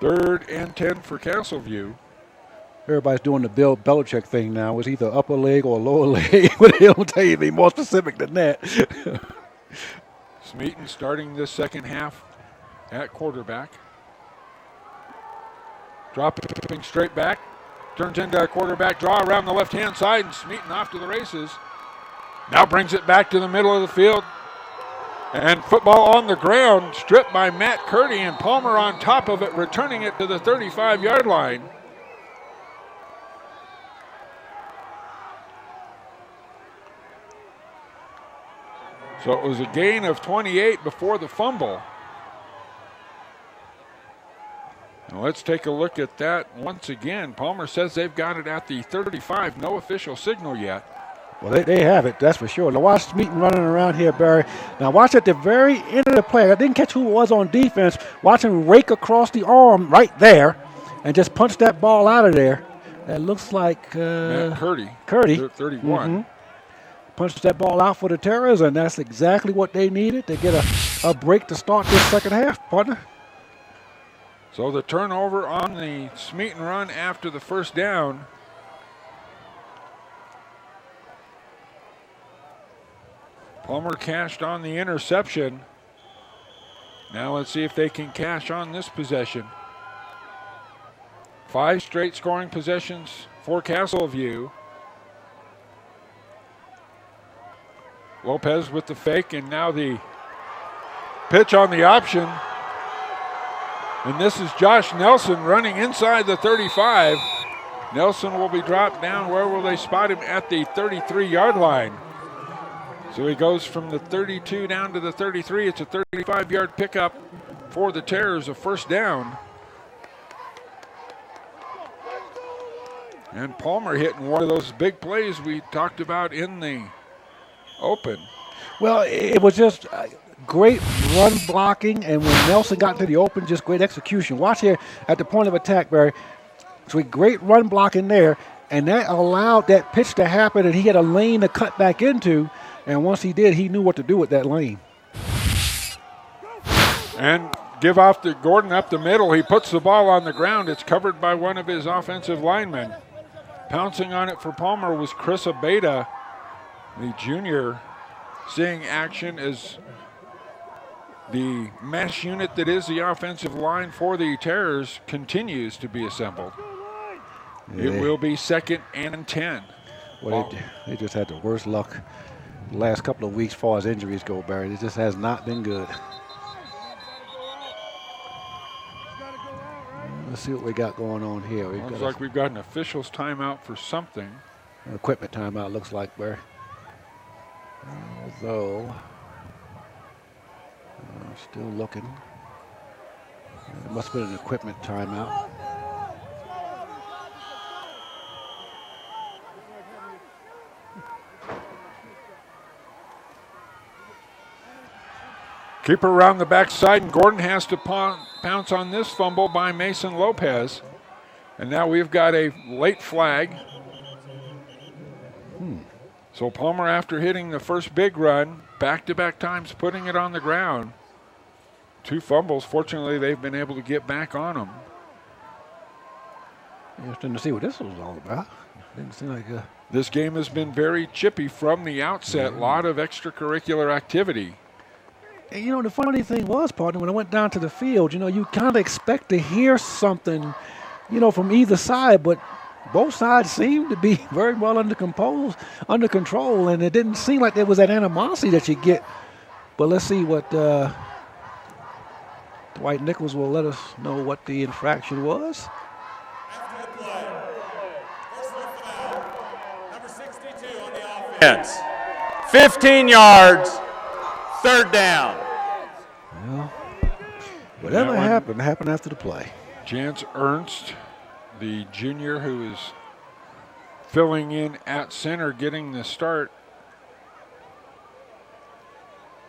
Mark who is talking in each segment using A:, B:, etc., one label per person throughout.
A: 3rd and 10 for Castleview.
B: Everybody's doing the Bill Belichick thing now. It's either upper leg or lower leg, but they don't tell you anything more specific than that.
A: Smeaton starting this second half at quarterback. Dropping straight back. Turns into a quarterback draw around the left-hand side, and Smeaton off to the races. Now brings it back to the middle of the field. And football on the ground, stripped by Matt Curdy, and Palmer on top of it, returning it to the 35-yard line. So it was a gain of 28 before the fumble. Now let's take a look at that once again. Palmer says they've got it at the 35. No official signal yet.
B: Well, they have it, that's for sure. Now watch Smeaton running around here, Barry. Now watch at the very end of the play. I didn't catch who it was on defense. Watch him rake across the arm right there and just punch that ball out of there. That looks like
A: Matt Curdy. 31.
B: Punched that ball out for the Terrors, and that's exactly what they needed to get a break to start this second half, partner.
A: So the turnover on the Smeaton run after the first down. Palmer cashed on the interception. Now let's see if they can cash on this possession. 5 straight scoring possessions for Castleview. Lopez with the fake, and now the pitch on the option. And this is Josh Nelson running inside the 35. Nelson will be dropped down. Where will they spot him? At the 33-yard line. So he goes from the 32 down to the 33. It's a 35-yard pickup for the Terrors, a first down. And Palmer hitting one of those big plays we talked about in the open.
B: Well, it was just great run blocking, and when Nelson got into the open, just great execution. Watch here at the point of attack, Barry. So great run blocking there, and that allowed that pitch to happen, and he had a lane to cut back into, and once he did, he knew what to do with that lane.
A: And give off to Gordon up the middle. He puts the ball on the ground. It's covered by one of his offensive linemen. Pouncing on it for Palmer was Chris Abeda, the junior, seeing action as the mesh unit that is the offensive line for the Terrors continues to be assembled. Yeah. It will be 2nd and 10.
B: Well, they just had the worst luck the last couple of weeks as far as injuries go, Barry. It just has not been good. Let's see what we got going on here.
A: Looks like we've got an official's timeout for something.
B: An equipment timeout, looks like, Barry. Although, still looking. It must have been an equipment timeout.
A: Keeper around the backside, and Gordon has to pounce on this fumble by Mason Lopez. And now we've got a late flag. So Palmer, after hitting the first big run, back-to-back times putting it on the ground. 2 fumbles. Fortunately, they've been able to get back on them.
B: Interesting to see what this was all about. Didn't seem like
A: This game has been very chippy from the outset. A lot of extracurricular activity.
B: And, the funny thing was, partner, when I went down to the field, you kind of expect to hear something, from either side, but both sides seemed to be very well under control, and it didn't seem like there was that animosity that you get. But let's see what Dwight Nichols will let us know what the infraction was.
C: After the play, personal foul, number 62 on the offense. 15 yards, 3rd down.
B: Well, whatever happened after the play.
A: Chance Ernst, the junior who is filling in at center, getting the start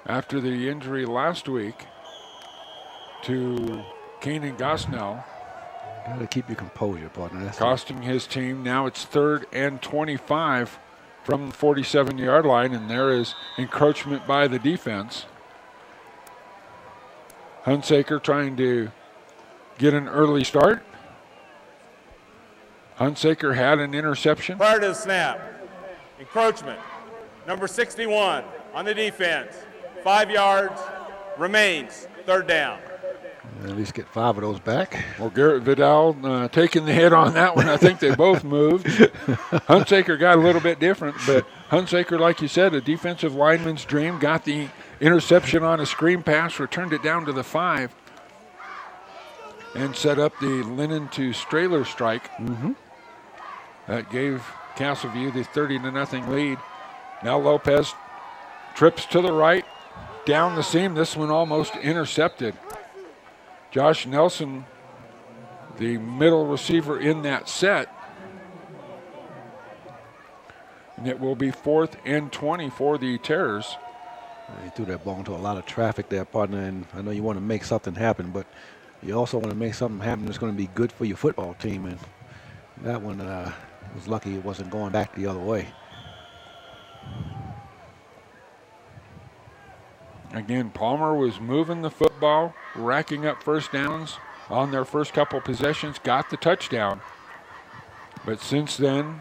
A: after the injury last week to Kanan Gosnell.
B: Got to keep your composure, partner.
A: Costing his team. Now it's 3rd and 25 from the 47-yard line, and there is encroachment by the defense. Hunsaker trying to get an early start. Hunsaker had an interception.
C: Prior to the snap, encroachment, number 61 on the defense, 5 yards, remains, 3rd down.
B: At least get 5 of those back.
A: Well, Garrett Vidal taking the hit on that one. I think they both moved. Hunsaker got a little bit different, but Hunsaker, like you said, a defensive lineman's dream, got the interception on a screen pass, returned it down to the 5, and set up the Lennon to Strahler strike. That gave Castleview the 30-0 lead. Now Lopez trips to the right, down the seam. This one almost intercepted. Josh Nelson, the middle receiver in that set. And it will be 4th and 20 for the Terrors.
B: He threw that ball into a lot of traffic there, partner, and I know you want to make something happen, but you also want to make something happen that's going to be good for your football team. And that one was lucky it wasn't going back the other way.
A: Again, Palmer was moving the football, racking up first downs on their first couple possessions, got the touchdown. But since then,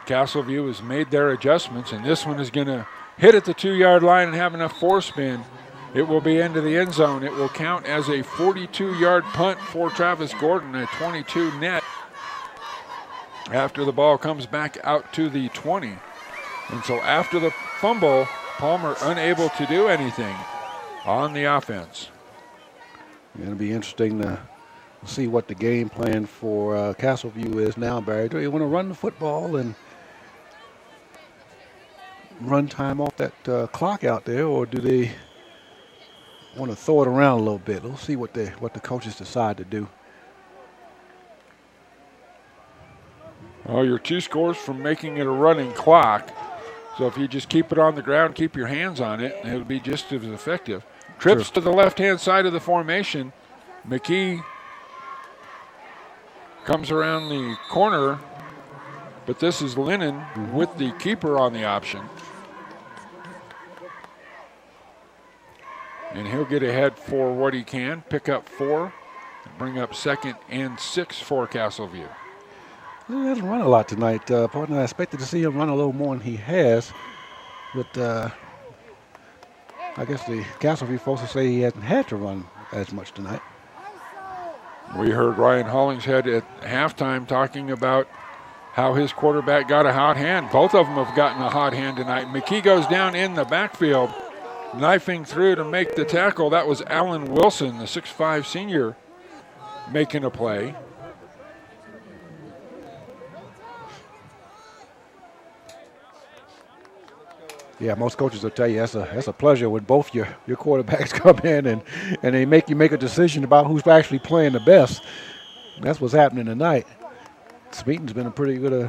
A: Castleview has made their adjustments, and this one is going to hit at the 2-yard line and have enough forespin. It will be into the end zone. It will count as a 42-yard punt for Travis Gordon, a 22 net, after the ball comes back out to the 20. And so after the fumble, Palmer unable to do anything on the offense.
B: It'll be interesting to see what the game plan for Castleview is now, Barry. Do you want to run the football and run time off that clock out there, or do they want to throw it around a little bit? We'll see what the coaches decide to do.
A: Well, you're 2 scores from making it a running clock. So if you just keep it on the ground, keep your hands on it, it'll be just as effective. Trips to the left-hand side of the formation. McKee comes around the corner, but this is Lennon with the keeper on the option. And he'll get ahead for what he can, pick up 4, bring up 2nd and 6 for Castleview.
B: He hasn't run a lot tonight, partner. I expected to see him run a little more than he has. But I guess the Castleview folks will say he hasn't had to run as much tonight.
A: We heard Ryan Hollingshead at halftime talking about how his quarterback got a hot hand. Both of them have gotten a hot hand tonight. McKee goes down in the backfield, knifing through to make the tackle. That was Alan Wilson, the 6'5 senior, making a play.
B: Yeah, most coaches will tell you that's a pleasure when both your quarterbacks come in and they make you make a decision about who's actually playing the best. And that's what's happening tonight. Smeaton's been a pretty good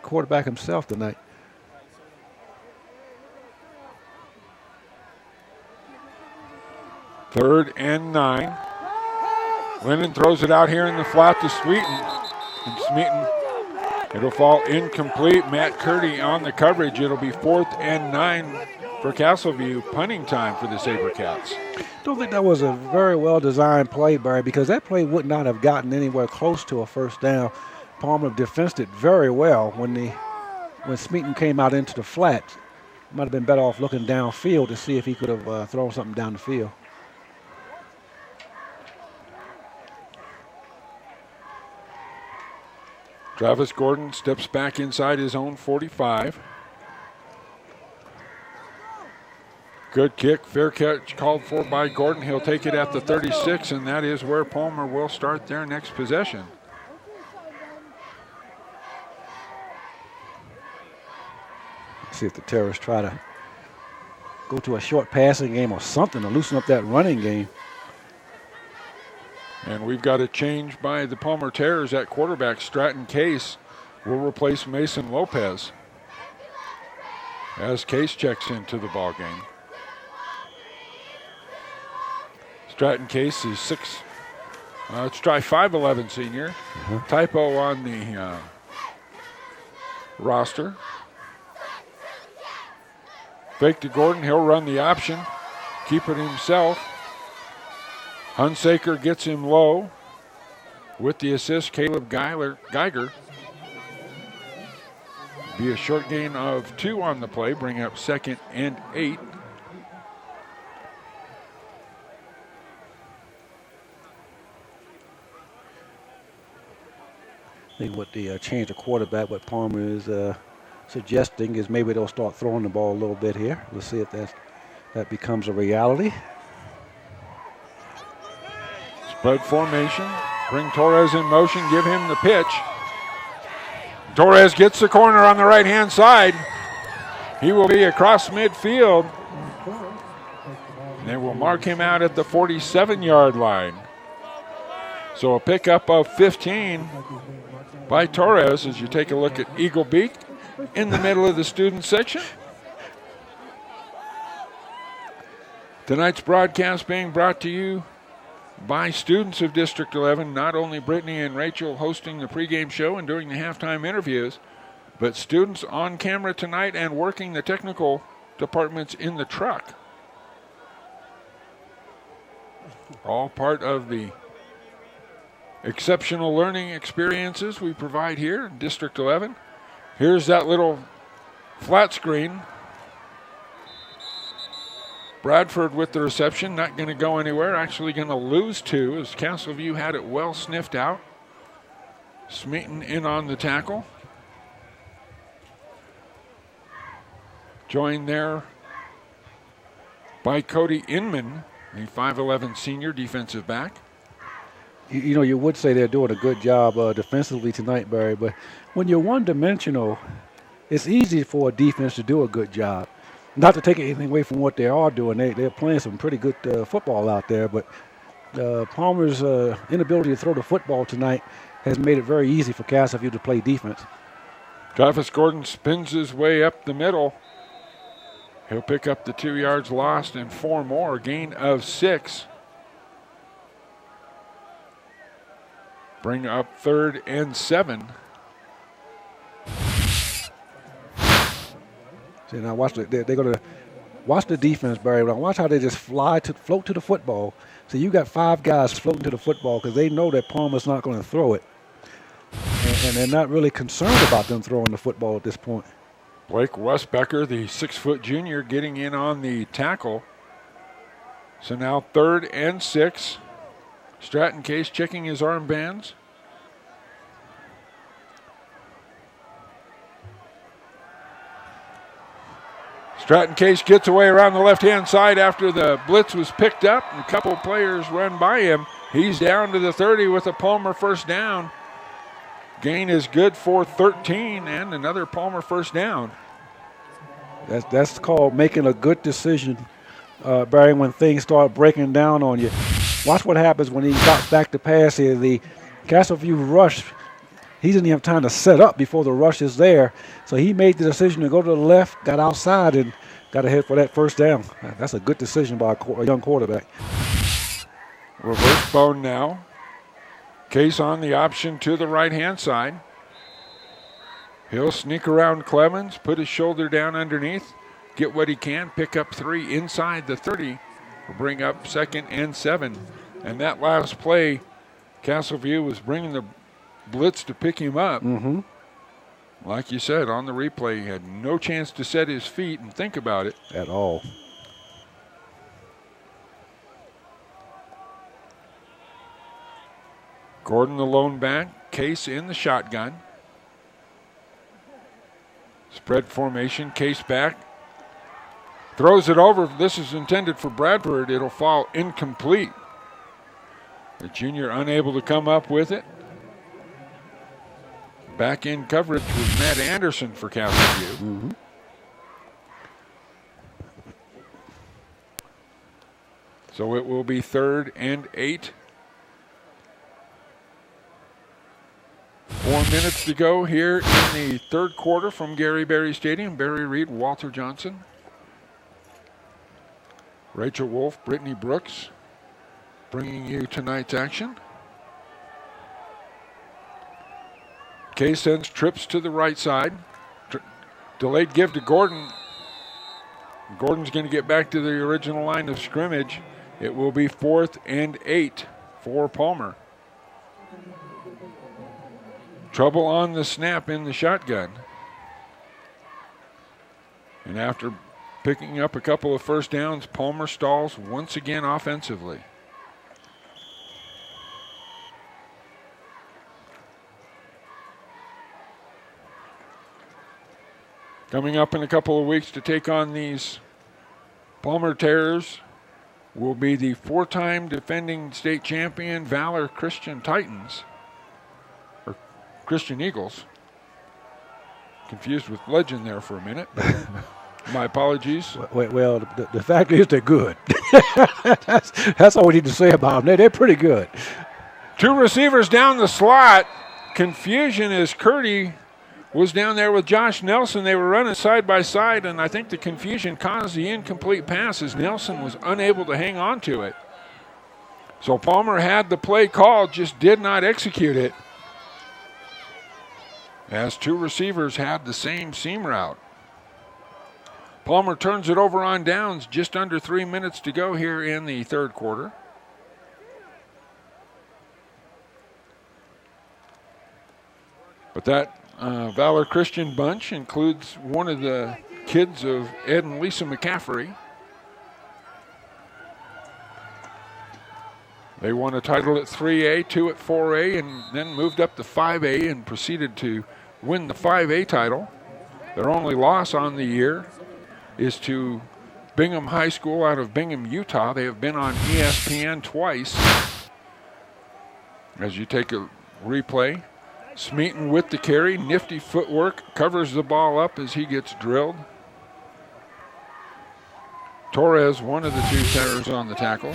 B: quarterback himself tonight.
A: Third and 9. Lennon throws it out here in the flat to Smeaton. And Smeaton, it'll fall incomplete. Matt Curdy on the coverage. It'll be 4th and 9 for Castleview. Punting time for the SaberCats.
B: Don't think that was a very well-designed play, Barry, because that play would not have gotten anywhere close to a first down. Palmer defensed it very well when Smeaton came out into the flat. Might have been better off looking downfield to see if he could have thrown something down the field.
A: Travis Gordon steps back inside his own 45. Good kick, fair catch called for by Gordon. He'll take it at the 36, and that is where Palmer will start their next possession.
B: See if the Terrors try to go to a short passing game or something to loosen up that running game.
A: And we've got a change by the Palmer Terrors at quarterback. Stratton Case will replace Mason Lopez as Case checks into the ball game. Stratton Case is 5'11" senior. Typo on the roster. Fake to Gordon. He'll run the option. Keep it himself. Hunsaker gets him low. With the assist, Caleb Geiger. Be a short gain of 2 on the play, bring up 2nd and 8.
B: I think what the change of quarterback, what Palmer is suggesting is maybe they'll start throwing the ball a little bit here. We'll see if that becomes a reality.
A: Spread formation. Bring Torres in motion. Give him the pitch. Torres gets the corner on the right-hand side. He will be across midfield. They will mark him out at the 47-yard line. So a pickup of 15 by Torres as you take a look at Eagle Beak in the middle of the student section. Tonight's broadcast being brought to you by students of District 11, not only Brittany and Rachel hosting the pregame show and doing the halftime interviews, but students on camera tonight and working the technical departments in the truck. All part of the exceptional learning experiences we provide here in District 11. Here's that little flat screen. Bradford with the reception, not going to go anywhere, actually going to lose 2 as Castleview had it well sniffed out. Smeaton in on the tackle. Joined there by Cody Inman, the 5'11 senior defensive back.
B: You know, you would say they're doing a good job defensively tonight, Barry, but when you're one-dimensional, it's easy for a defense to do a good job. Not to take anything away from what they are doing. They're playing some pretty good football out there, but Palmer's inability to throw the football tonight has made it very easy for Castleview to play defense.
A: Travis Gordon spins his way up the middle. He'll pick up the 2 yards lost and 4 more, gain of 6. Bring up 3rd and 7.
B: See, now watch they're going to watch the defense, Barry. Now watch how they just float to the football. So you got 5 guys floating to the football because they know that Palmer's not going to throw it, and they're not really concerned about them throwing the football at this point.
A: Blake Westbecker, the 6-foot junior, getting in on the tackle. So now 3rd and 6. Stratton Case checking his armbands. Stratton Case gets away around the left-hand side after the blitz was picked up. And a couple of players run by him. He's down to the 30 with a Palmer first down. Gain is good for 13 and another Palmer first down.
B: That's called making a good decision, Barry, when things start breaking down on you. Watch what happens when he drops back to pass here. The Castleview rush, he didn't even have time to set up before the rush is there. So he made the decision to go to the left, got outside, and got ahead for that first down. That's a good decision by a young quarterback.
A: Reverse bone now. Case on the option to the right-hand side. He'll sneak around Clemens, put his shoulder down underneath, get what he can, pick up 3 inside the 30. Will bring up 2nd and 7. And that last play, Castleview was bringing the blitz to pick him up.
B: Mm-hmm.
A: Like you said, on the replay, he had no chance to set his feet and think about it.
B: At all.
A: Gordon the lone back, Case in the shotgun. Spread formation, Case back. Throws it over. This is intended for Bradford. It'll fall incomplete. The junior unable to come up with it. Back in coverage was Matt Anderson for Castleview.
B: Mm-hmm.
A: So it will be 3rd and 8. 4 minutes to go here in the 3rd quarter from Gary Berry Stadium. Barry Reed, Walter Johnson, Rachel Wolf, Brittany Brooks bringing you tonight's action. Kay sends trips to the right side. Delayed give to Gordon. Gordon's going to get back to the original line of scrimmage. It will be 4th and 8 for Palmer. Trouble on the snap in the shotgun. And after picking up a couple of first downs, Palmer stalls once again offensively. Coming up in a couple of weeks to take on these Palmer Terrors will be the 4-time defending state champion Valor Christian Titans, or Christian Eagles. Confused with legend there for a minute. My apologies.
B: Well, the fact is they're good. that's all we need to say about them. They're pretty good.
A: 2 receivers down the slot. Confusion as Curdy was down there with Josh Nelson. They were running side by side, and I think the confusion caused the incomplete pass as Nelson was unable to hang on to it. So Palmer had the play called, just did not execute it, as 2 receivers had the same seam route. Palmer turns it over on downs, just under 3 minutes to go here in the third quarter. But that Valor Christian bunch includes one of the kids of Ed and Lisa McCaffrey. They won a title at 3A, 2 at 4A, and then moved up to 5A and proceeded to win the 5A title. Their only loss on the year is to Bingham High School out of Bingham, Utah. They have been on ESPN twice. As you take a replay, Smeaton with the carry, nifty footwork, covers the ball up as he gets drilled. Torres, one of the 2 Terrors on the tackle.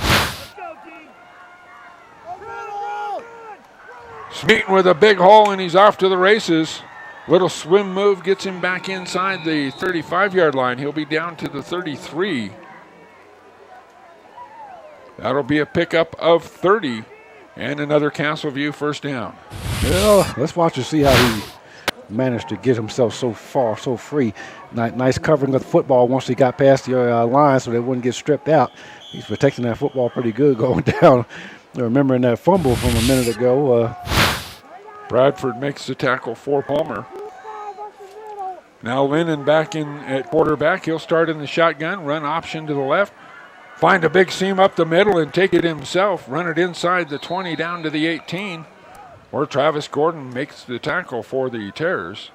A: Smeaton with a big hole, and he's off to the races. Little swim move gets him back inside the 35-yard line. He'll be down to the 33. That'll be a pickup of 30 and another Castleview first down.
B: Well, let's watch and see how he managed to get himself so far, so free. Nice covering of the football once he got past the line so they wouldn't get stripped out. He's protecting that football pretty good going down. Remembering that fumble from a minute ago.
A: Bradford makes the tackle for Palmer. Now Lennon back in at quarterback. He'll start in the shotgun, run option to the left. Find a big seam up the middle and take it himself. Run it inside the 20 down to the 18. Or Travis Gordon makes the tackle for the Terrors.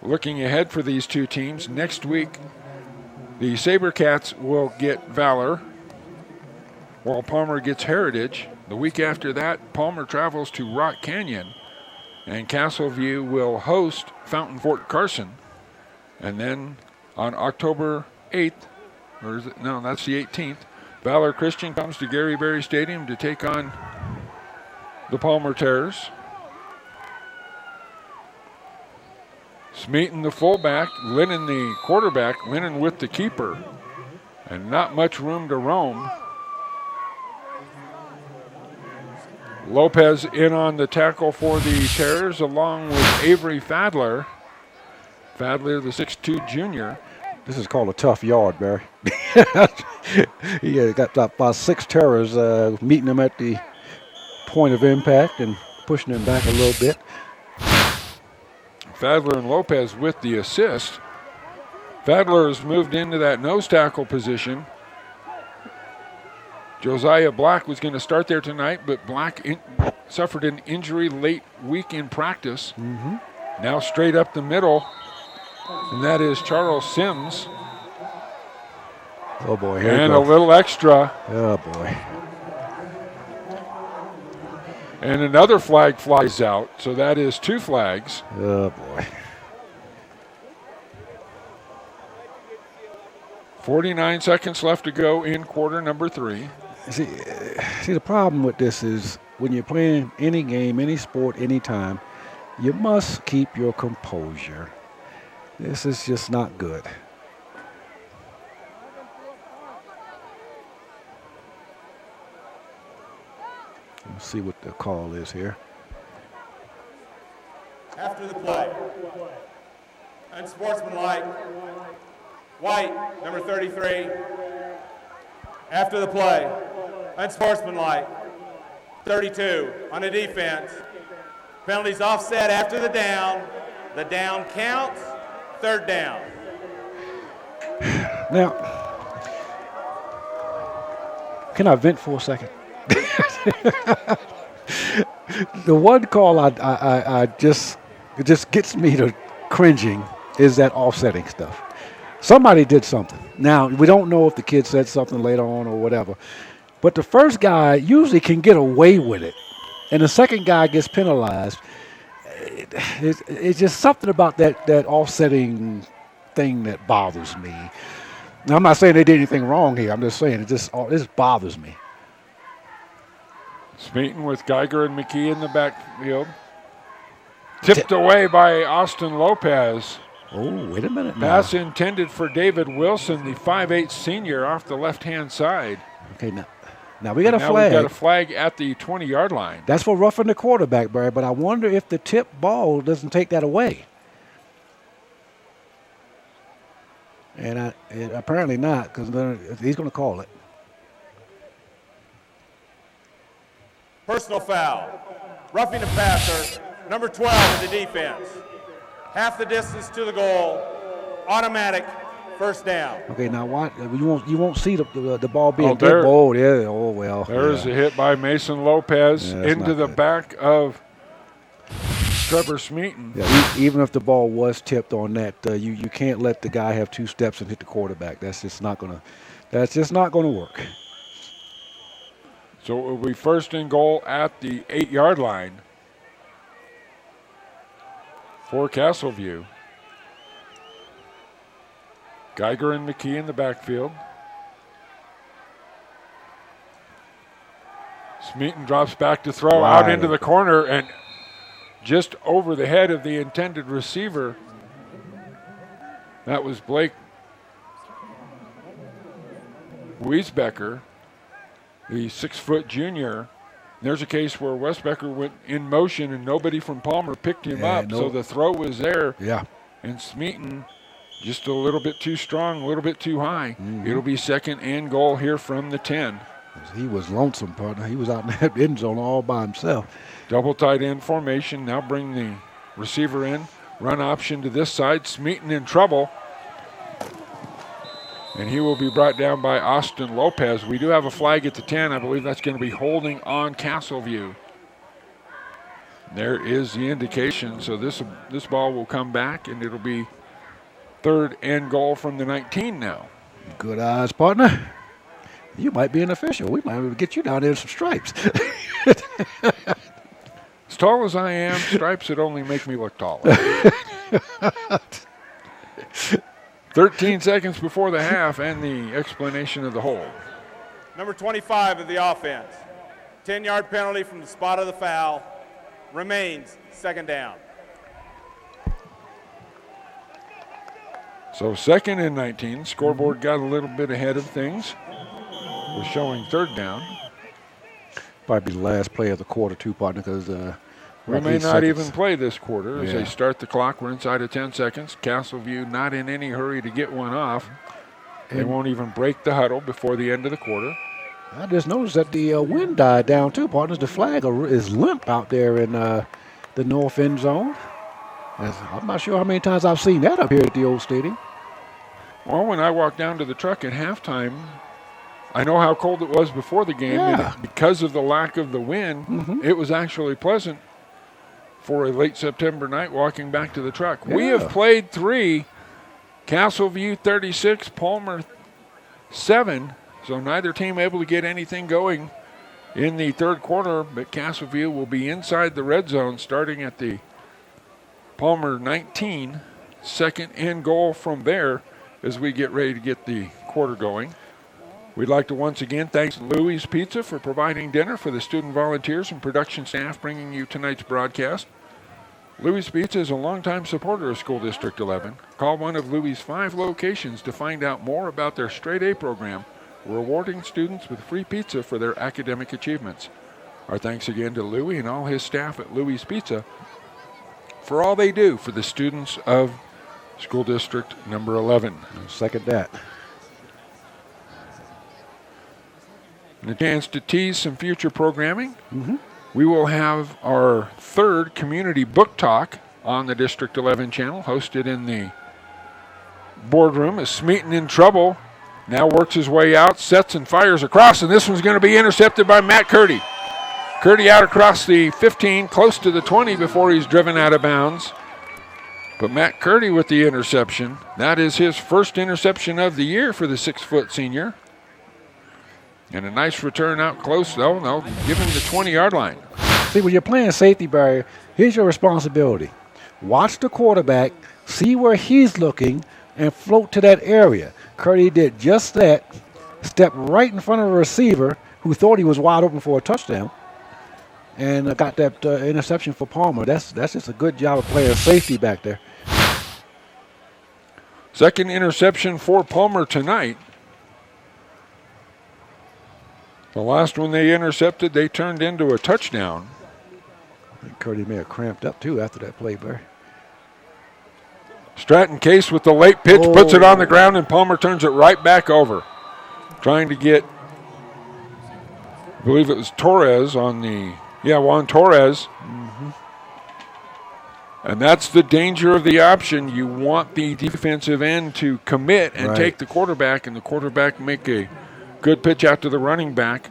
A: Looking ahead for these 2 teams, next week the SaberCats will get Valor, while Palmer gets Heritage. The week after that, Palmer travels to Rock Canyon, and Castleview will host Fountain Fort Carson. And then on October 8th, or is it? No, that's the 18th, Valor Christian comes to Gary Berry Stadium to take on the Palmer Terrors. Smeaton the fullback, Lennon the quarterback, Lennon with the keeper, and not much room to roam. Lopez in on the tackle for the Terrors along with Avery Fadler. Fadler, the 6'2 junior.
B: This is called a tough yard, Barry. He got about 6 Terrors meeting him at the point of impact and pushing him back a little bit.
A: Fadler and Lopez with the assist. Fadler has moved into that nose tackle position. Josiah Black was going to start there tonight, but Black suffered an injury late week in practice. Now straight up the middle, and that is Charles Sims.
B: Oh, boy.
A: And a little extra.
B: Oh, boy.
A: And another flag flies out, so that is 2 flags.
B: Oh, boy.
A: 49 seconds left to go in quarter number 3.
B: See, the problem with this is when you're playing any game, any sport, anytime, you must keep your composure. This is just not good. Let's see what the call is here.
C: After the play, unsportsmanlike, White, number 33. After the play, unsportsmanlike, 32 on the defense. Penalties offset after the down. The down counts, third down.
B: Now, can I vent for a second? The one call it just gets me to cringing is that offsetting stuff. Somebody did something. Now, we don't know if the kid said something later on or whatever, but the first guy usually can get away with it, and the second guy gets penalized. It's just something about that offsetting thing that bothers me. Now, I'm not saying they did anything wrong here. I'm just saying it just bothers me.
A: Smeaton with Geiger and McKee in the backfield. Tipped away by Austin Lopez.
B: Oh, wait a minute now.
A: Pass intended for David Wilson, the 5'8 senior, off the left-hand side.
B: Okay, now we got a flag.
A: Now we've got a flag at the 20-yard line.
B: That's for roughing the quarterback, Barry, but I wonder if the tip ball doesn't take that away. And apparently not, because he's going to call it.
C: Personal foul. Roughing the passer, number 12 in the defense. Half the distance to the goal. Automatic first down.
B: Okay, now what? You won't see the ball being
A: there.
B: good. Oh, yeah. Oh, well.
A: There's a hit by Mason Lopez into the back of Trevor Smeaton.
B: Yeah, even if the ball was tipped on that, you can't let the guy have 2 steps and hit the quarterback. That's just not gonna work.
A: So it will be first and goal at the 8-yard line for Castleview. Geiger and McKee in the backfield. Smeaton drops back to throw out into the corner and just over the head of the intended receiver. That was Blake Wiesbecker, the 6-foot junior. There's a case where Westbecker went in motion and nobody from Palmer picked him up, so the throw was there.
B: Yeah.
A: And Smeaton just a little bit too strong, a little bit too high.
B: Mm-hmm.
A: It'll be second and goal here from the 10.
B: He was lonesome, partner. He was out in that end zone all by himself.
A: Double tight end formation. Now bring the receiver in. Run option to this side. Smeaton in trouble. And he will be brought down by Austin Lopez. We do have a flag at the 10. I believe that's going to be holding on Castleview. There is the indication. So this ball will come back, and it'll be third and goal from the 19 now.
B: Good eyes, partner. You might be an official. We might be able to get you down there in some stripes.
A: As tall as I am, stripes would only make me look taller. 13 seconds before the half and the explanation of the hold.
C: Number 25 of the offense. 10-yard penalty from the spot of the foul. Remains second down.
A: So second and 19. Scoreboard got a little bit ahead of things. We're showing third down.
B: Probably the last play of the quarter, too, partner, because
A: we may not even play this quarter as they start the clock. We're inside of 10 seconds. Castleview not in any hurry to get one off. They won't even break the huddle before the end of the quarter.
B: I just noticed that the wind died down, too, partners. The flag is limp out there in the north end zone. I'm not sure how many times I've seen that up here at the old stadium.
A: Well, when I walked down to the truck at halftime, I know how cold it was before the game.
B: Yeah.
A: Because of the lack of the wind, it was actually pleasant for a late September night walking back to the truck.
B: Yeah.
A: We have played 3, Castleview 36, Palmer 7, so neither team able to get anything going in the third quarter, but Castleview will be inside the red zone starting at the Palmer 19, second and goal from there as we get ready to get the quarter going. We'd like to once again thank Louie's Pizza for providing dinner for the student volunteers and production staff bringing you tonight's broadcast. Louie's Pizza is a longtime supporter of School District 11. Call one of Louie's 5 locations to find out more about their Straight A program, rewarding students with free pizza for their academic achievements. Our thanks again to Louie and all his staff at Louie's Pizza for all they do for the students of School District number 11.
B: Second that.
A: And a chance to tease some future programming. We will have our third community book talk on the District 11 channel, hosted in the boardroom as Smeaton in trouble. Now works his way out, sets and fires across, and this one's going to be intercepted by Matt Curdy. Curdy out across the 15, close to the 20 before he's driven out of bounds. But Matt Curdy with the interception. That is his first interception of the year for the 6-foot senior. And a nice return out close, though. No, give him the 20-yard line.
B: See, when you're playing safety barrier, here's your responsibility. Watch the quarterback, see where he's looking, and float to that area. Curdy did just that, stepped right in front of a receiver who thought he was wide open for a touchdown, and got that interception for Palmer. That's just a good job of playing safety back there.
A: Second interception for Palmer tonight. The last one they intercepted, they turned into a touchdown.
B: I think Curdy may have cramped up, too, after that play, Barry.
A: Stratton Case with the late pitch, puts it on the ground, and Palmer turns it right back over. Trying to get, I believe it was Torres on the, Juan Torres. And that's the danger of the option. You want the defensive end to commit and take the quarterback, and the quarterback make a good pitch out to the running back.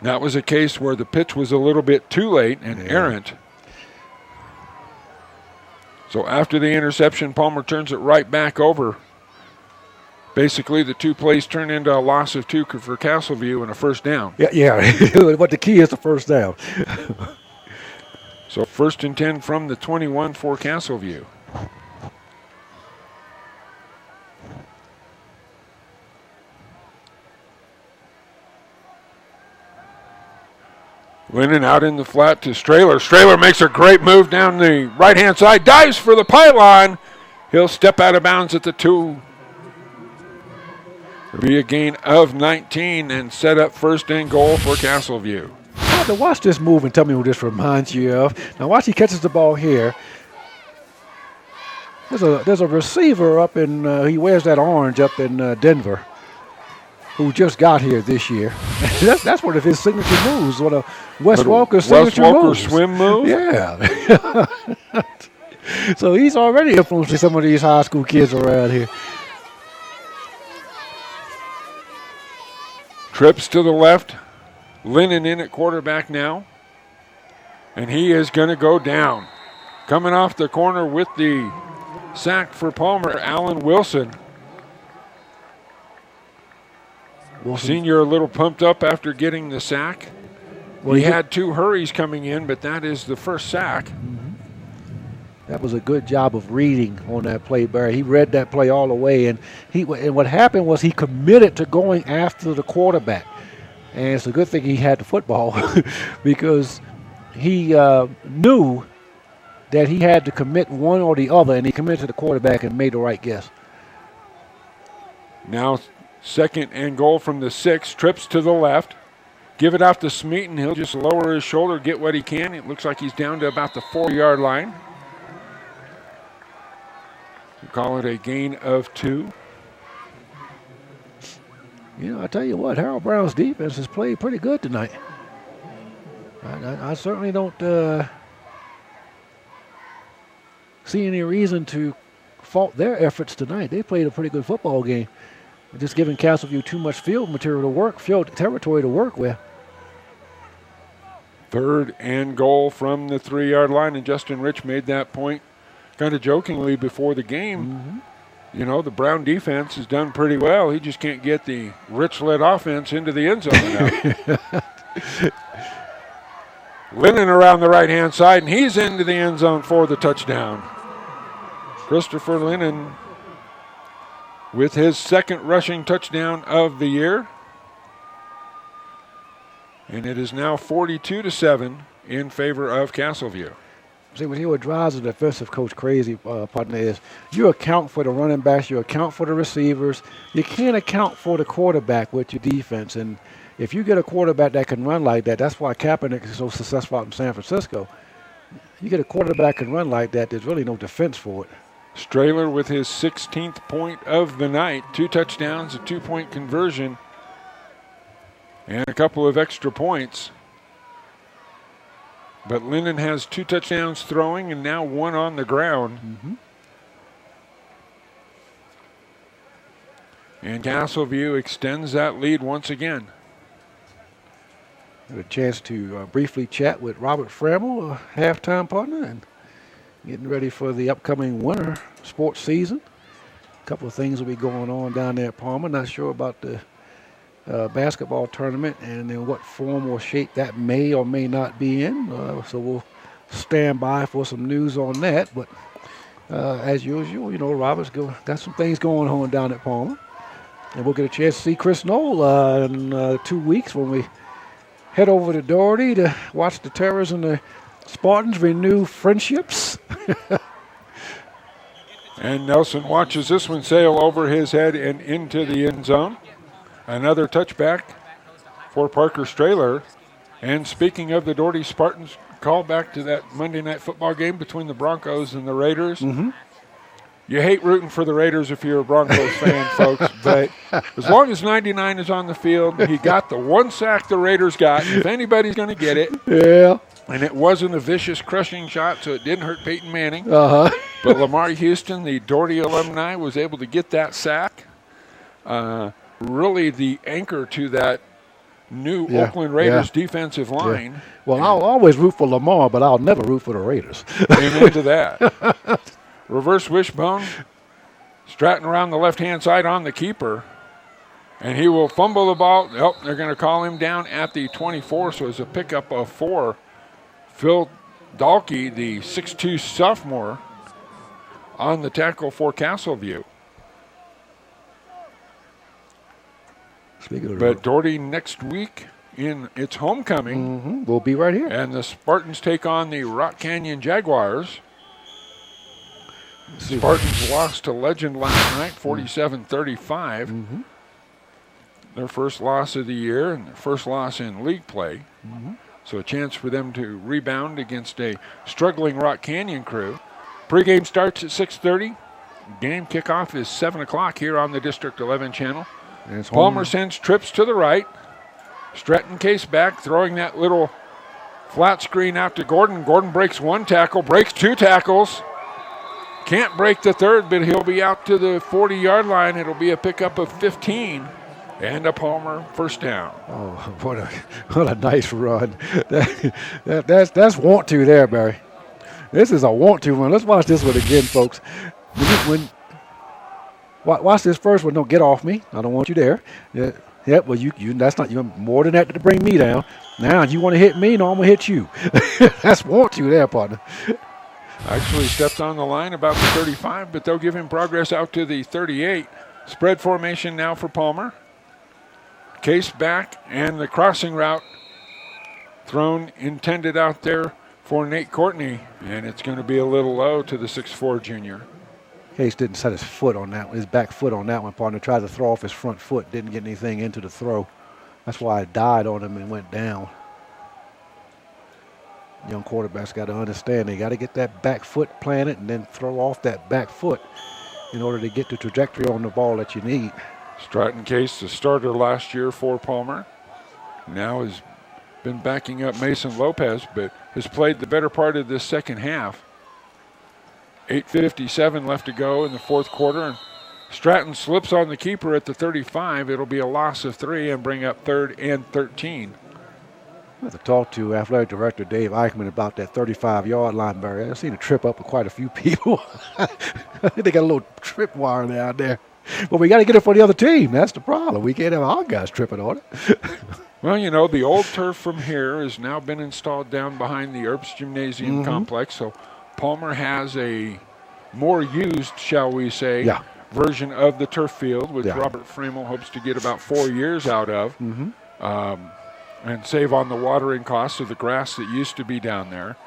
A: That was a case where the pitch was a little bit too late and errant. So after the interception, Palmer turns it right back over. Basically, the two plays turn into a loss of 2 for Castleview and a first down.
B: But the key is the first down.
A: So 1st and 10 from the 21 for Castleview. Lennon out in the flat to Strahler. Strahler makes a great move down the right-hand side, dives for the pylon. He'll step out of bounds at the 2. It'll be a gain of 19 and set up 1st and goal for Castleview.
B: To watch this move and tell me what this reminds you of. Now watch, he catches the ball here. There's a receiver up in, he wears that orange up in Denver, who just got here this year. that's one of his signature moves, one of Wes Walker's signature moves.
A: Swim move?
B: Yeah. So he's already influencing some of these high school kids around here.
A: Trips to the left. Lennon in at quarterback now. And he is going to go down. Coming off the corner with the sack for Palmer, Alan Wilson. Senior a little pumped up after getting the sack. Well, he had 2 hurries coming in, but that is the first sack.
B: That was a good job of reading on that play, Barry. He read that play all the way, and what happened was he committed to going after the quarterback. And it's a good thing he had the football because he knew that he had to commit one or the other, and he committed to the quarterback and made the right guess.
A: Now 2nd and goal from the 6, trips to the left. Give it off to Smeaton. He'll just lower his shoulder, get what he can. It looks like he's down to about the 4-yard line. We call it a gain of 2.
B: I tell you what, Harold Brown's defense has played pretty good tonight. I certainly don't see any reason to fault their efforts tonight. They played a pretty good football game. Just giving Castleview too much field territory to work with.
A: 3rd and goal from the 3-yard line, and Justin Rich made that point kind of jokingly before the game. The Brown defense has done pretty well. He just can't get the Rich-led offense into the end zone now. Lennon around the right-hand side, and he's into the end zone for the touchdown. Christopher Lennon with his 2nd rushing touchdown of the year. And it is now 42-7 in favor of Castleview.
B: See, what drives the defensive coach crazy, partner, is you account for the running backs, you account for the receivers. You can't account for the quarterback with your defense. And if you get a quarterback that can run like that, that's why Kaepernick is so successful out in San Francisco. You get a quarterback that can run like that, there's really no defense for it.
A: Strahler with his 16th point of the night. 2 touchdowns, a 2-point conversion. and a couple of extra points. But Linden has 2 touchdowns throwing and now 1 on the ground.
B: Mm-hmm.
A: And Castleview extends that lead once again.
B: Had a chance to briefly chat with Robert Framel, a halftime partner, and getting ready for the upcoming winter sports season. A couple of things will be going on down there at Palmer. Not sure about the basketball tournament and in what form or shape that may or may not be in. So we'll stand by for some news on that. But as usual, you know, Robert's got some things going on down at Palmer. And we'll get a chance to see Chris Knoll in 2 weeks when we head over to Doherty to watch the Terrors and the Spartans renew friendships.
A: And Nelson watches this one sail over his head and into the end zone. Another touchback for Parker Strahler. And speaking of the Doherty Spartans, call back to that Monday Night Football game between the Broncos and the Raiders.
B: Mm-hmm.
A: You hate rooting for the Raiders if you're a Broncos fan, folks, but as long as 99 is on the field, he got the 1 sack the Raiders got. If anybody's going to get it,
B: yeah.
A: And it wasn't a vicious, crushing shot, so it didn't hurt Peyton Manning.
B: Uh-huh.
A: But Lamar Houston, the Doherty alumni, was able to get that sack. Really the anchor to that new Oakland Raiders defensive line.
B: Yeah. Well, I'll always root for Lamar, but I'll never root for the Raiders.
A: Amen to that. Reverse wishbone. Stratton around the left-hand side on the keeper. And he will fumble the ball. Oh, they're going to call him down at the 24, so it's a pickup of 4. Phil Dahlke, the 6'2 sophomore, on the tackle for Castleview. But Doherty next week in its homecoming.
B: We'll be right here.
A: And the Spartans take on the Rock Canyon Jaguars. Spartans lost to Legend last night, 47-35. Their first loss of the year and their first loss in league play. So a chance for them to rebound against a struggling Rock Canyon crew. Pregame starts at 6:30. Game kickoff is 7 o'clock here on the District 11 channel. Palmer sends trips to the right. Stratton case back, throwing that little flat screen out to Gordon. Gordon breaks 1 tackle, breaks 2 tackles. Can't break the 3rd, but he'll be out to the 40-yard line. It'll be a pickup of 15 and a Palmer first down.
B: Oh, what a nice run. That's want to there, Barry. This is a want to run. Let's watch this one again, folks. Watch this first one. Don't get off me. I don't want you there. Yeah, well, you that's not, you're more than that to bring me down. Now you want to hit me, no, I'm going to hit you. That's want to there, partner.
A: Actually stepped on the line about the 35, but they'll give him progress out to the 38. Spread formation now for Palmer. Case back, and the crossing route thrown intended out there for Nate Courtney, and it's going to be a little low to the 6'4 junior.
B: Case didn't set his foot on that one, his back foot on that one, partner. Tried to throw off his front foot, didn't get anything into the throw. That's why it died on him and went down. Young quarterbacks got to understand they got to get that back foot planted and then throw off that back foot in order to get the trajectory on the ball that you need.
A: Stratton Case, the starter last year for Palmer, now has been backing up Mason Lopez, but has played the better part of this second half. 8:57 left to go in the 4th quarter. And Stratton slips on the keeper at the 35. It'll be a loss of 3 and bring up 3rd and 13.
B: I have to talk to Athletic Director Dave Eichmann about that 35-yard line, Barry. I've seen it trip up with quite a few people. They got a little trip wire down there. But we got to get it for the other team. That's the problem. We can't have our guys tripping on it.
A: Well, you know, the old turf from here has now been installed down behind the Earps Gymnasium complex, so Palmer has a more used, shall we say, version of the turf field, which Robert Framel hopes to get about 4 years out of and save on the watering costs of the grass that used to be down there.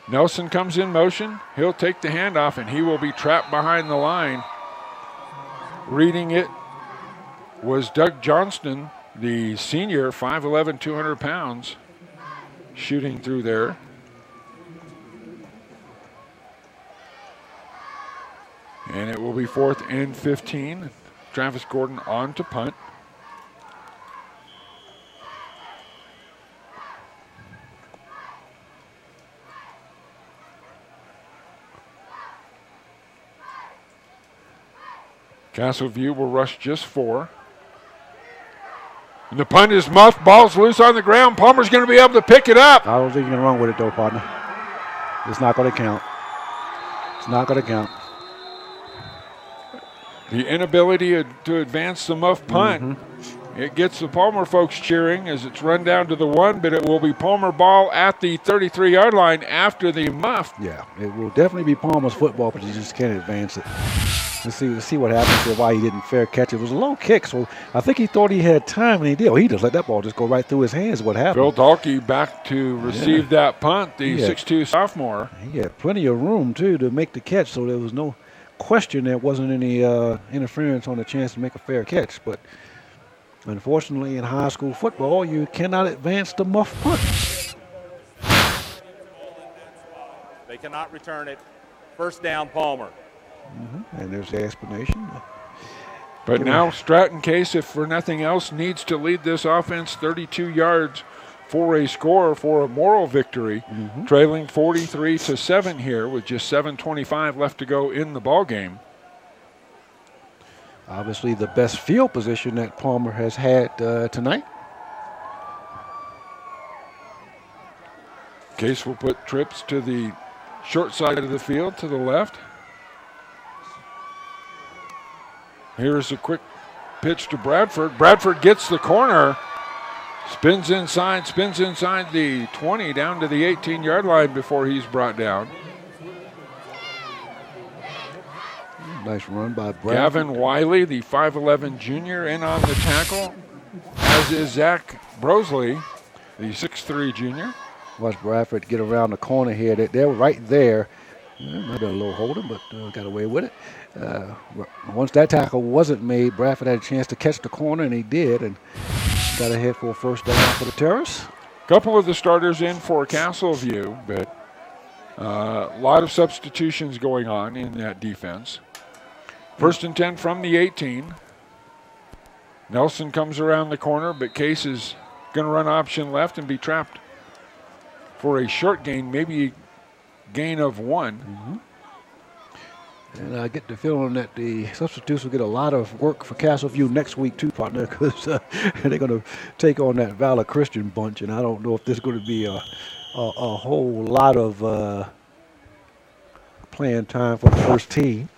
A: Nelson comes in motion. He'll take the handoff, and he will be trapped behind the line. Reading it was Doug Johnston, the senior, 5'11", 200 pounds, shooting through there. And it will be 4th and 15. Travis Gordon on to punt. Castleview will rush just 4. And the punt is muffed. Ball's loose on the ground. Palmer's going to be able to pick it up.
B: I don't think you can run with it, though, partner. It's not going to count. It's not going to count.
A: The inability to advance the muff punt. It gets the Palmer folks cheering as it's run down to the 1, but it will be Palmer ball at the 33-yard line after the muff.
B: Yeah, it will definitely be Palmer's football, but you just can't advance it. Let's see what happens to why he didn't fair catch it. It was a low kick, so I think he thought he had time, and he did. Well, he just let that ball just go right through his hands. What happened?
A: Phil Dalkey back to receive that punt, the 6'2 sophomore.
B: He had plenty of room, too, to make the catch, so there was no question there wasn't any interference on the chance to make a fair catch. But unfortunately, in high school football, you cannot advance the muff punt.
C: They cannot return it. First down, Palmer.
B: And there's the explanation.
A: But now Stratton Case, if for nothing else, needs to lead this offense 32 yards for a score for a moral victory, trailing 43-7 here with just 7:25 left to go in the ball game.
B: Obviously the best field position that Palmer has had tonight.
A: Case will put trips to the short side of the field to the left. Here's a quick pitch to Bradford. Bradford gets the corner. Spins inside the 20 down to the 18-yard line before he's brought down.
B: Nice run by Bradford.
A: Gavin Wiley, the 5'11 junior, in on the tackle, as is Zach Brosley, the 6'3 junior.
B: Watch Bradford get around the corner here. They're right there. Might have been a little holding, but got away with it. Once that tackle wasn't made, Bradford had a chance to catch the corner, and he did, and got ahead for a first down for the Terrace.
A: A couple of the starters in for Castleview, but a lot of substitutions going on in that defense. First and 10 from the 18. Nelson comes around the corner, but Case is going to run option left and be trapped for a short gain, maybe gain of 1.
B: And I get the feeling that the substitutes will get a lot of work for Castleview next week too, partner, because they're going to take on that Valor Christian bunch, and I don't know if there's going to be a whole lot of playing time for the first team.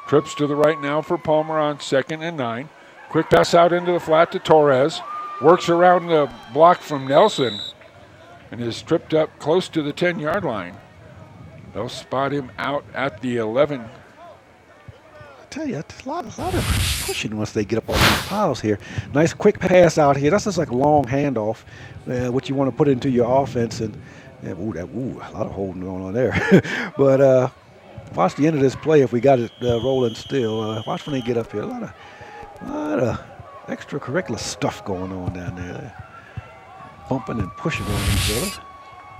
A: Trips to the right now for Palmer on 2nd and 9. Quick pass out into the flat to Torres. Works around the block from Nelson and is tripped up close to the 10-yard line. They'll spot him out at the 11.
B: I tell you, it's a lot of pushing once they get up on these piles here. Nice quick pass out here. That's just like a long handoff, what you want to put into your offense. And a lot of holding going on there. But watch the end of this play if we got it rolling still. Watch when they get up here. A lot of extracurricular stuff going on down there. Bumping and pushing on each other.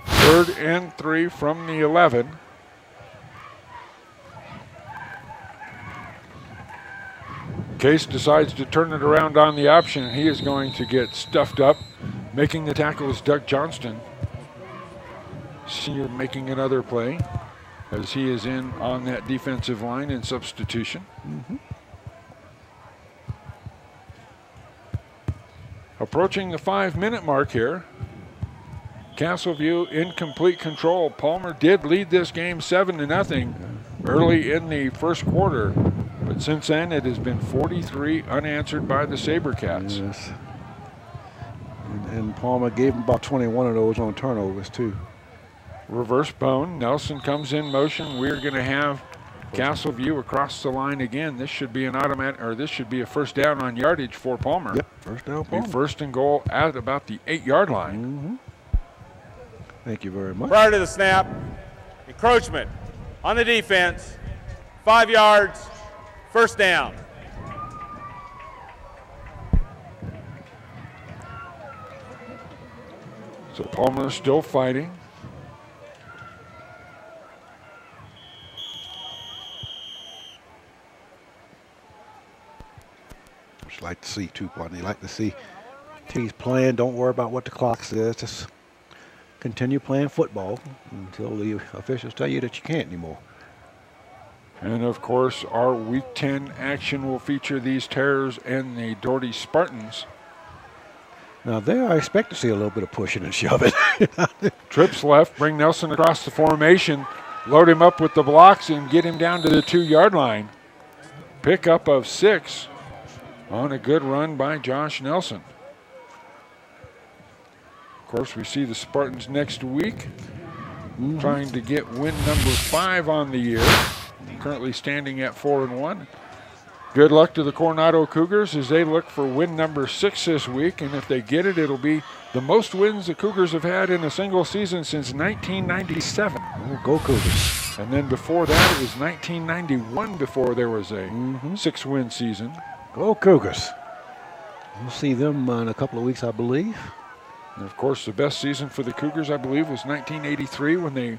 A: 3rd and 3 from the 11. Case decides to turn it around on the option, and he is going to get stuffed up. Making the tackle is Doug Johnston. Senior making another play as he is in on that defensive line in substitution. Approaching the 5-minute mark here. Castleview in complete control. Palmer did lead this game 7-0 early in the first quarter, but since then it has been 43 unanswered by the SaberCats.
B: Yes. And Palmer gave them about 21 of those on turnovers too.
A: Reverse bone. Nelson comes in motion. We're going to have Castleview across the line again. This should be an automatic, or this should be a first down on yardage for Palmer.
B: Yep, first down Palmer.
A: First and goal at about the 8-yard line.
B: Thank you very much.
C: Prior to the snap, encroachment on the defense, 5 yards, first down.
A: So Palmer still fighting.
B: coaches like to see too, partner. They like to see teams playing. Don't worry about what the clock says. Just continue playing football until the officials tell you that you can't anymore.
A: And of course, our Week 10 action will feature these Terrors and the Doherty Spartans.
B: Now there, I expect to see a little bit of pushing and shoving.
A: Trips left, bring Nelson across the formation, load him up with the blocks, and get him down to the 2-yard line. Pickup of 6 on a good run by Josh Nelson. Of course, we see the Spartans next week, trying to get win number 5 on the year. Currently standing at 4-1. Good luck to the Coronado Cougars as they look for win number 6 this week, and if they get it, it'll be the most wins the Cougars have had in a single season since 1997.
B: Oh, go Cougars.
A: And then before that, it was 1991 before there was a 6-win season.
B: Go Cougars. We'll see them in a couple of weeks, I believe.
A: And of course, the best season for the Cougars, I believe, was 1983 when they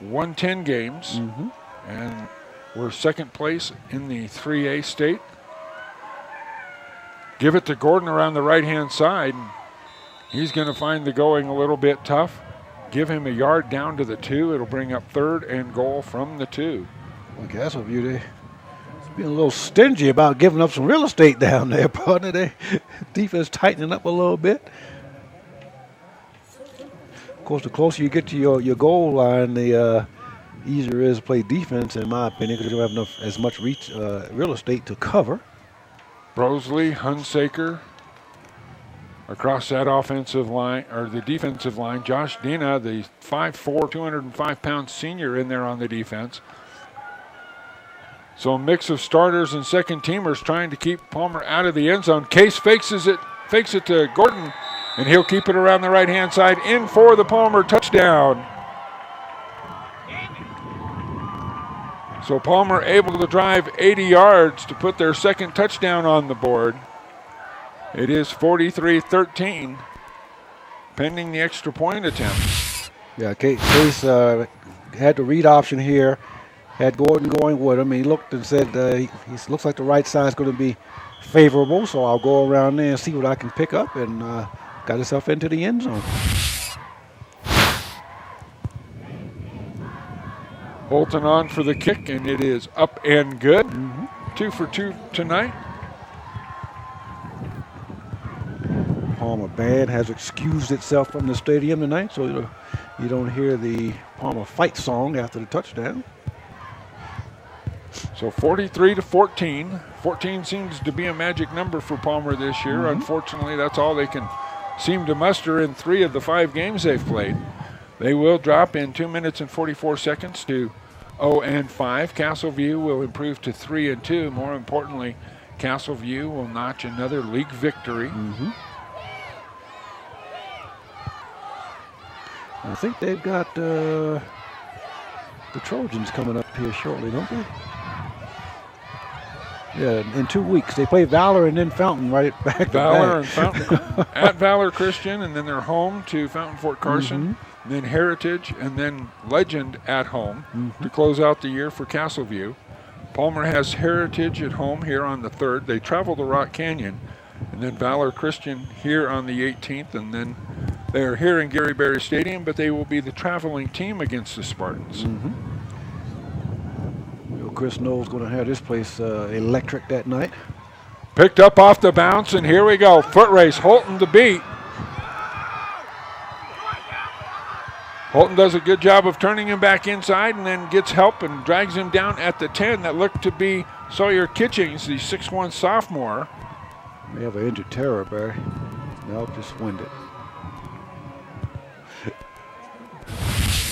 A: won 10 games. And we're second place in the 3A state. Give it to Gordon around the right-hand side. He's going to find the going a little bit tough. Give him a yard down to the 2. It'll bring up 3rd and goal from the 2.
B: Well, Castleview, they're being a little stingy about giving up some real estate down there, partner. They defense tightening up a little bit. Of course, the closer you get to your goal line, the easier it is to play defense, in my opinion, because you don't have as much real estate to cover.
A: Brosley, Hunsaker across that offensive line, or the defensive line. Josh Dina, the 5'4", 205-pound senior in there on the defense. So a mix of starters and second-teamers trying to keep Palmer out of the end zone. Case fakes it to Gordon, and he'll keep it around the right-hand side in for the Palmer touchdown. So Palmer able to drive 80 yards to put their second touchdown on the board. It is 43-13, pending the extra point attempt.
B: Yeah, Case had the read option here, had Gordon going with him. He looked and said, he looks like the right side is going to be favorable, so I'll go around there and see what I can pick up, and got himself into the end zone.
A: Bolton on for the kick, and it is up and good. 2 for 2 tonight.
B: Palmer band has excused itself from the stadium tonight, so you don't hear the Palmer fight song after the touchdown.
A: So 43-14. 14 seems to be a magic number for Palmer this year. Unfortunately, that's all they can seem to muster in 3 of the 5 games they've played. They will drop in 2 minutes and 44 seconds to 0-5. Castleview will improve to 3-2. More importantly, Castleview will notch another league victory.
B: I think they've got the Trojans coming up here shortly, don't they? Yeah, in 2 weeks. They play Valor and then Fountain right back to back.
A: Valor and Fountain at Valor Christian, and then they're home to Fountain Fort Carson, then Heritage, and then Legend at home to close out the year for Castleview. Palmer has Heritage at home here on the 3rd. They travel to Rock Canyon, and then Valor Christian here on the 18th, and then they're here in Gary Berry Stadium, but they will be the traveling team against the Spartans.
B: Chris Knowles going to have this place electric that night.
A: Picked up off the bounce, and here we go. Foot race, Holton to beat. Holton does a good job of turning him back inside and then gets help and drags him down at the 10. That looked to be Sawyer Kitchings, the 6'1 sophomore.
B: We have an injured terror, Barry. No, just winded.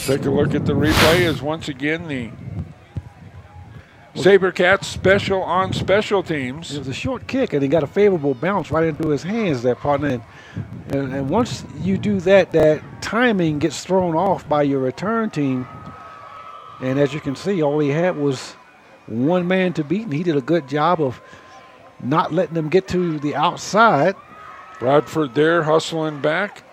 A: Take a look at the replay as once again the SaberCats special on special teams.
B: It was a short kick, and he got a favorable bounce right into his hands, that partner. And once you do that, that timing gets thrown off by your return team. And as you can see, all he had was one man to beat, and he did a good job of not letting them get to the outside.
A: Bradford there hustling back,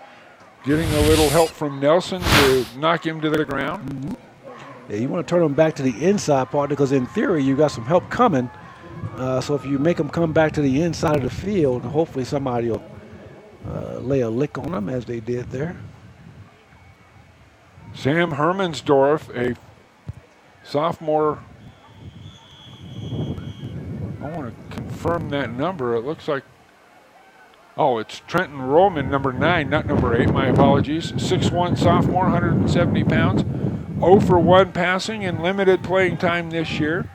A: getting a little help from Nelson to knock him to the ground.
B: Yeah, you want to turn them back to the inside partner, because in theory you got some help coming, So if you make them come back to the inside of the field, hopefully somebody will lay a lick on them as they did there.
A: Sam Hermansdorf, a sophomore. I want to confirm that number. It looks like, oh, it's Trenton Roman, number 9, not number 8. My apologies. 6'1 sophomore, 170 pounds. 0 for 1 passing and limited playing time this year.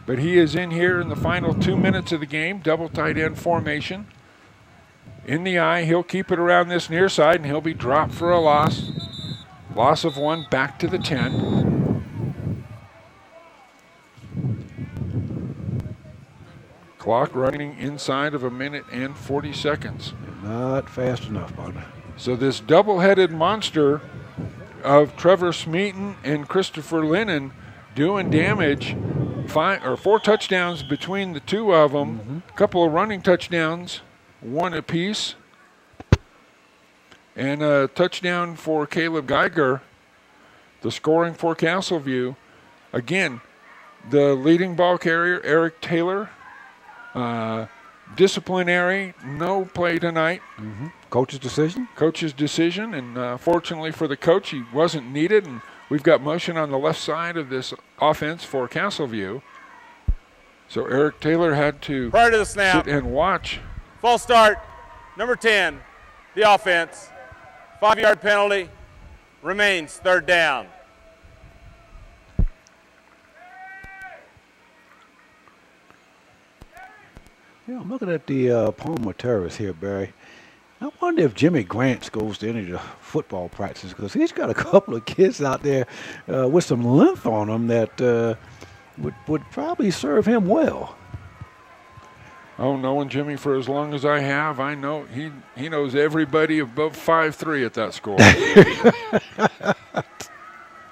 A: But he is in here in the final 2 minutes of the game, double tight end formation. In the eye, he'll keep it around this near side, and he'll be dropped for a loss. Loss of 1, back to the 10. Clock running inside of 1 minute and 40 seconds.
B: Not fast enough, partner.
A: So this double-headed monster of Trevor Smeaton and Christopher Lennon doing damage. 4 touchdowns between the two of them. A couple of running touchdowns, 1 apiece. And a touchdown for Caleb Geiger, the scoring for Castleview. Again, the leading ball carrier, Eric Taylor. Disciplinary, no play tonight.
B: Coach's decision?
A: Coach's decision, and fortunately for the coach, he wasn't needed, and we've got motion on the left side of this offense for Castleview. So Eric Taylor had to
C: prior to the snap,
A: sit and watch.
C: False start, number 10, the offense. 5-yard penalty, remains 3rd down.
B: Yeah, I'm looking at the Palmer Terrace here, Barry. I wonder if Jimmy Grants goes to any of the football practices, because he's got a couple of kids out there with some length on them that would probably serve him well.
A: Oh, knowing Jimmy for as long as I have, I know he knows everybody above 5'3" at that school.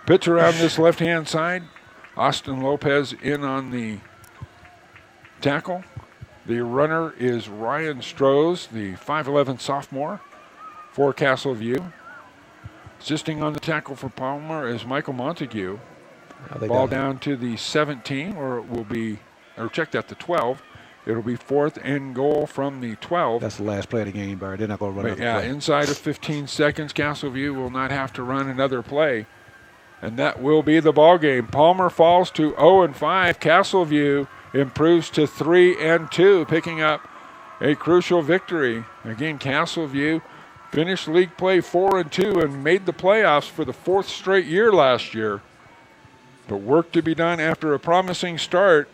A: Pitch around this left-hand side. Austin Lopez in on the tackle. The runner is Ryan Strohs, the 5'11 sophomore for Castleview. Assisting on the tackle for Palmer is Michael Montague. Ball down to the 17, or it will be, or checked at the 12. It'll be 4th and goal from the 12.
B: That's the last play of the game, Barry. They're not going to run another play.
A: Inside of 15 seconds, Castleview will not have to run another play. And that will be the ball game. Palmer falls to 0-5. Castleview improves to 3-2, picking up a crucial victory. Again, Castleview finished league play 4-2 and made the playoffs for the 4th straight year last year. But work to be done after a promising start.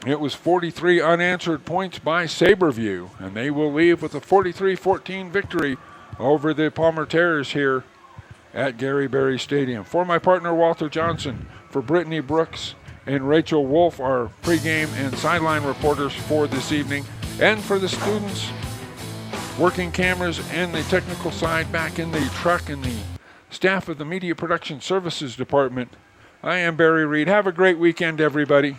A: It was 43 unanswered points by Saberview, and they will leave with a 43-14 victory over the Palmer Terriers here at Gary Berry Stadium. For my partner Walter Johnson, for Brittany Brooks and Rachel Wolf, our pregame and sideline reporters for this evening, and for the students working cameras and the technical side back in the truck and the staff of the Media Production Services Department, I am Barry Reed. Have a great weekend, everybody.